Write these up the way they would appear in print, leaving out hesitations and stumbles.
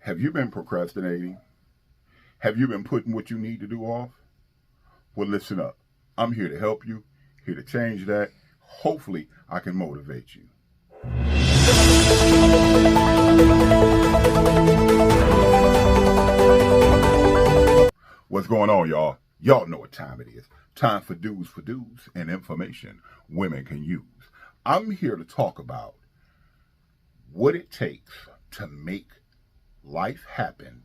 Have you been procrastinating? Have you been putting what you need to do off? Well, listen up. I'm here to help you, here to change that. Hopefully, I can motivate you. What's going on, y'all? Y'all know what time it is. Time for do's and information women can use. I'm here to talk about what it takes to make life happen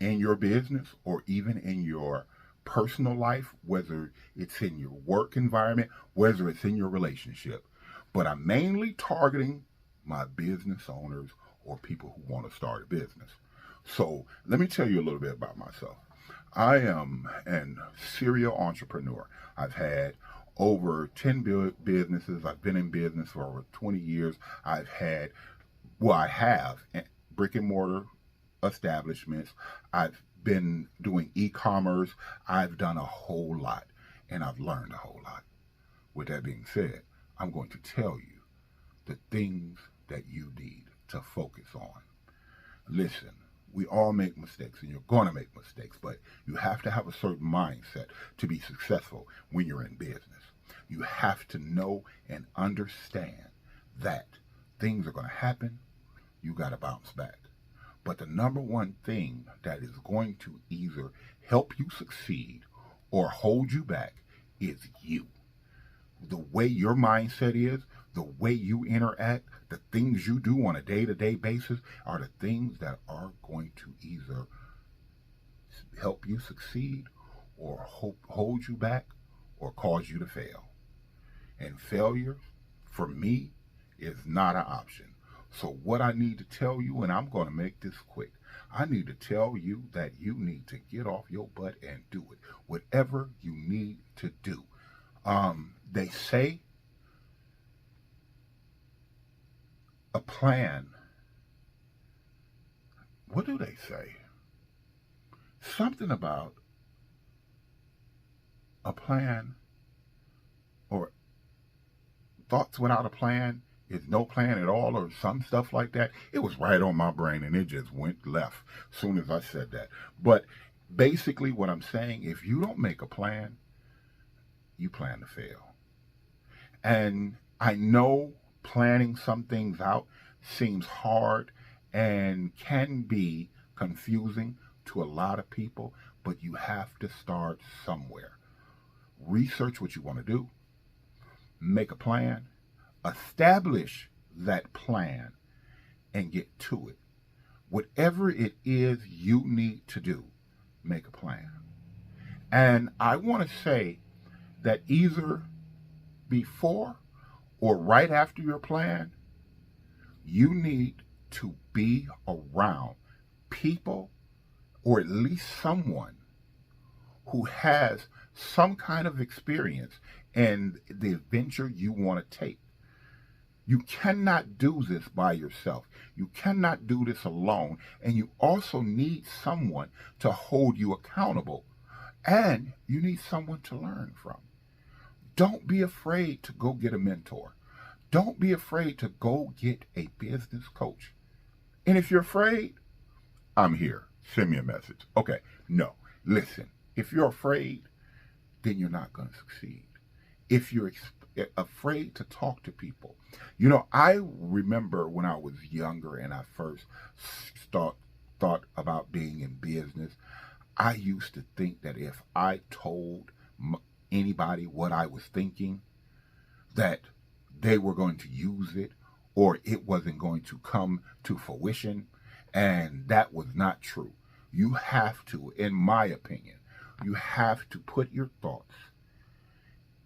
in your business or even in your personal life, whether it's in your work environment, whether it's in your relationship. But I'm mainly targeting my business owners or people who want to start a business. So let me tell you a little bit about myself. I am an serial entrepreneur. I've had over 10 businesses. I've been in business for over 20 years. I have brick and mortar establishments. I've been doing e-commerce. I've done a whole lot and I've learned a whole lot. With that being said, I'm going to tell you the things that you need to focus on. Listen, we all make mistakes and you're going to make mistakes, but you have to have a certain mindset to be successful when you're in business. You have to know and understand that things are going to happen. You got to bounce back. But the number one thing that is going to either help you succeed or hold you back is you. The way your mindset is, the way you interact, the things you do on a day-to-day basis are the things that are going to either help you succeed or hold you back or cause you to fail. And failure, for me, is not an option. So what I need to tell you, and I'm going to make this quick, I need to tell you that you need to get off your butt and do it. Whatever you need to do. They say a plan. What do they say? Something about a plan or thoughts without a plan is no plan at all or some stuff like that. It was right on my brain and it just went left as soon as I said that. But basically what I'm saying, if you don't make a plan, you plan to fail. And I know planning some things out seems hard and can be confusing to a lot of people, but you have to start somewhere. Research what you want to do, make a plan, establish that plan, and get to it. Whatever it is you need to do, make a plan. And I want to say that either before or right after your plan, you need to be around people or at least someone who has some kind of experience in the venture you want to take. You cannot do this by yourself. You cannot do this alone. And you also need someone to hold you accountable. And you need someone to learn from. Don't be afraid to go get a mentor. Don't be afraid to go get a business coach. And if you're afraid, I'm here. Send me a message. Okay, no. Listen, if you're afraid, then you're not going to succeed. If you're afraid to talk to people. You know, I remember when I was younger and I first thought about being in business, I used to think that if I told anybody what I was thinking, that they were going to use it or it wasn't going to come to fruition. And that was not true. You have to, in my opinion, you have to put your thoughts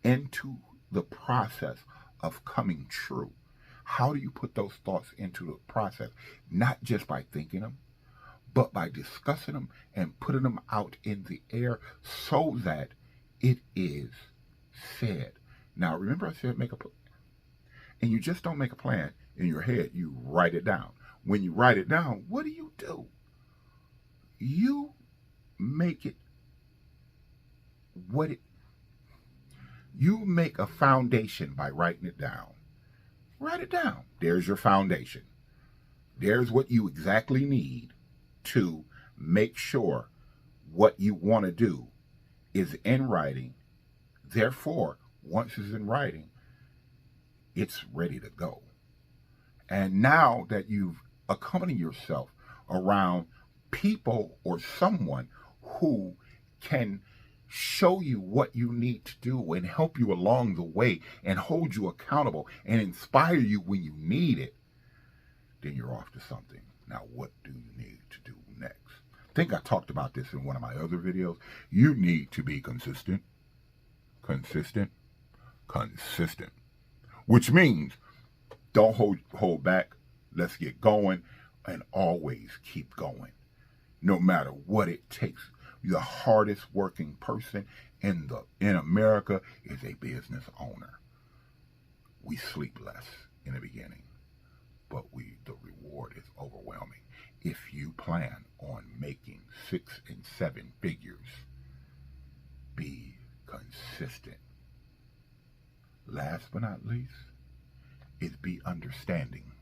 into the process of coming true. How do you put those thoughts into the process? Not just by thinking them, but by discussing them and putting them out in the air so that it is said. Now, remember I said make a plan. And you just don't make a plan in your head. You write it down. When you write it down, what do? You make it you make a foundation by writing it down. Write it down. There's your foundation. There's what you exactly need to make sure what you want to do is in writing. Therefore, once it's in writing, it's ready to go. And now that you've accompanied yourself around people or someone who can show you what you need to do and help you along the way and hold you accountable and inspire you when you need it, then you're off to something. Now, what do you need to do next? I think I talked about this in one of my other videos. You need to be consistent, which means don't hold back. Let's get going and always keep going, no matter what it takes. The hardest working person in America is a business owner. We sleep less in the beginning, but the reward is overwhelming. If you plan on making 6 and 7 figures, be consistent. Last but not least is be understanding.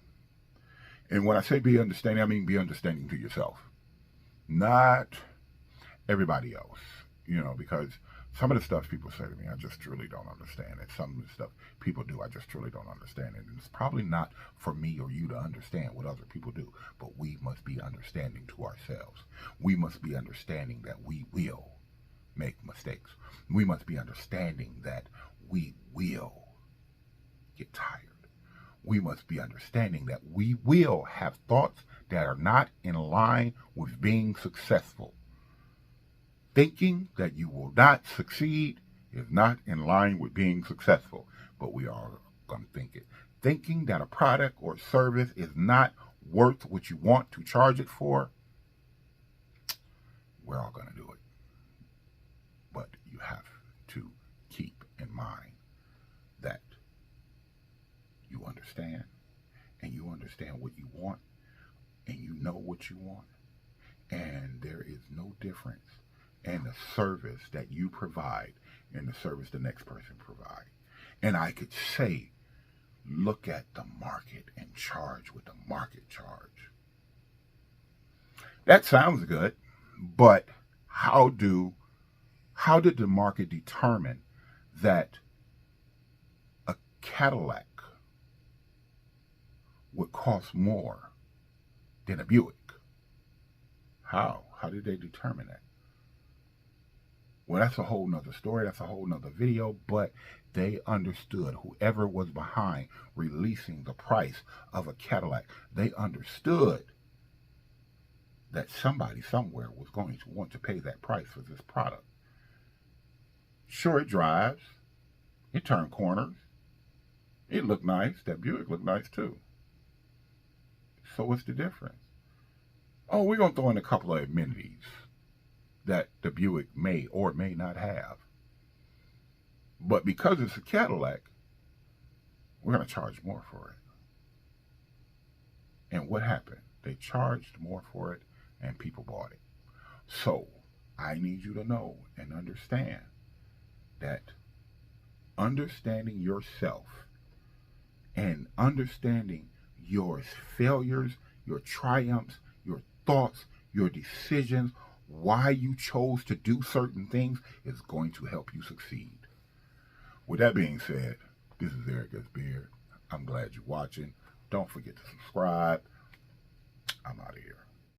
And when I say be understanding, I mean be understanding to yourself, not everybody else, because some of the stuff people say to me, I just truly don't understand it. Some of the stuff people do, I just truly don't understand it. And it's probably not for me or you to understand what other people do, but we must be understanding to ourselves. We must be understanding that we will make mistakes. We must be understanding that we will get tired. We must be understanding that we will have thoughts that are not in line with being successful. Thinking that you will not succeed is not in line with being successful, but we are going to think it. Thinking that a product or service is not worth what you want to charge it for, we're all going to do it. But you have to keep in mind that you understand, and you understand what you want, and you know what you want, and there is no difference in the service that you provide and the service the next person provides. And I could say, look at the market and charge what the market charge. That sounds good, but how did the market determine that a Cadillac would cost more than a Buick? How did they determine that? Well, that's a whole nother story. That's a whole nother video, but they understood, whoever was behind releasing the price of a Cadillac, they understood that somebody somewhere was going to want to pay that price for this product. Sure, it drives. It turned corners. It looked nice. That Buick looked nice too. So what's the difference? Oh, we're going to throw in a couple of amenities that the Buick may or may not have. But because it's a Cadillac, we're going to charge more for it. And what happened? They charged more for it, and people bought it. So I need you to know and understand that understanding yourself and understanding your failures, your triumphs, your thoughts, your decisions, why you chose to do certain things is going to help you succeed. With that being said, this is Eric S. Beard. I'm glad you're watching. Don't forget to subscribe. I'm out of here.